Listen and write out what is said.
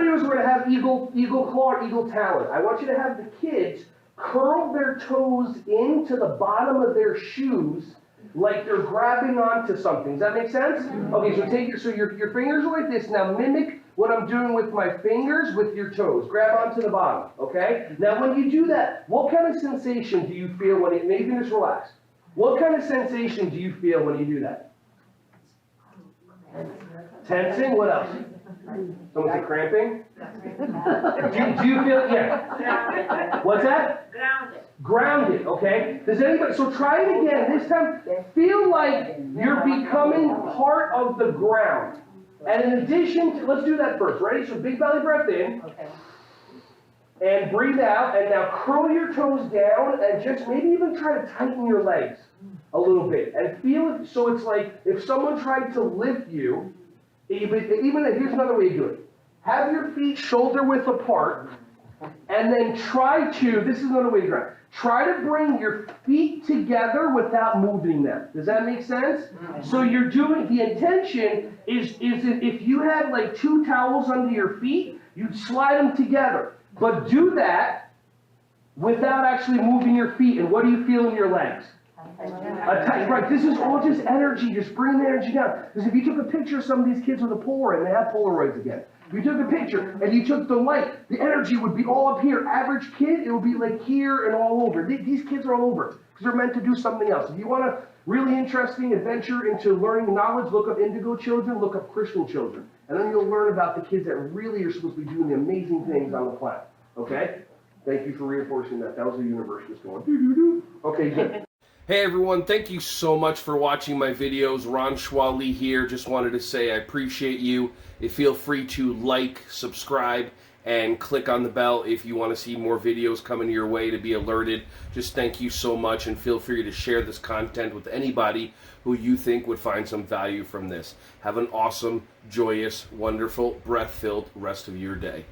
videos we're going to have eagle claw or eagle talon. I want you to have the kids curl their toes into the bottom of their shoes like they're grabbing onto something. Does that make sense? Okay, so take your fingers are like this. Now mimic what I'm doing with my fingers with your toes. Grab onto the bottom, okay? Now when you do that, what kind of sensation do you feel when you can just relax? What kind of sensation do you feel when you do that? Tensing? What else? Someone say cramping? Do you feel, yeah. What's that? Grounded. Grounded, okay? Does anybody, so try it again. This time, feel like you're becoming part of the ground. And in addition to, let's do that first. Ready? So big belly breath in. Okay. And breathe out. And now curl your toes down and just maybe even try to tighten your legs a little bit. And feel it, so it's like if someone tried to lift you, even here's another way to do it. Have your feet shoulder width apart, and then try to, this is another way to do it. Try to bring your feet together without moving them. Does that make sense? So you're doing, the intention is if you had like 2 towels under your feet, you'd slide them together. But do that without actually moving your feet. And what do you feel in your legs? Right, this is all just energy. Just bring the energy down. Because if you took a picture of some of these kids with a Polaroid, and they have Polaroids again. If you took a picture and you took the light, the energy would be all up here. Average kid, it would be like here and all over. These kids are all over because they're meant to do something else. If you want a really interesting adventure into learning knowledge, look up indigo children, look up crystal children. And then you'll learn about the kids that really are supposed to be doing the amazing things on the planet. Okay? Thank you for reinforcing that. That was the universe just going. Okay, good. Hey everyone, thank you so much for watching my videos. Ron Schwally here. Just wanted to say I appreciate you. Feel free to like, subscribe, and click on the bell if you want to see more videos coming your way to be alerted. Just thank you so much, and feel free to share this content with anybody who you think would find some value from this. Have an awesome, joyous, wonderful, breath-filled rest of your day.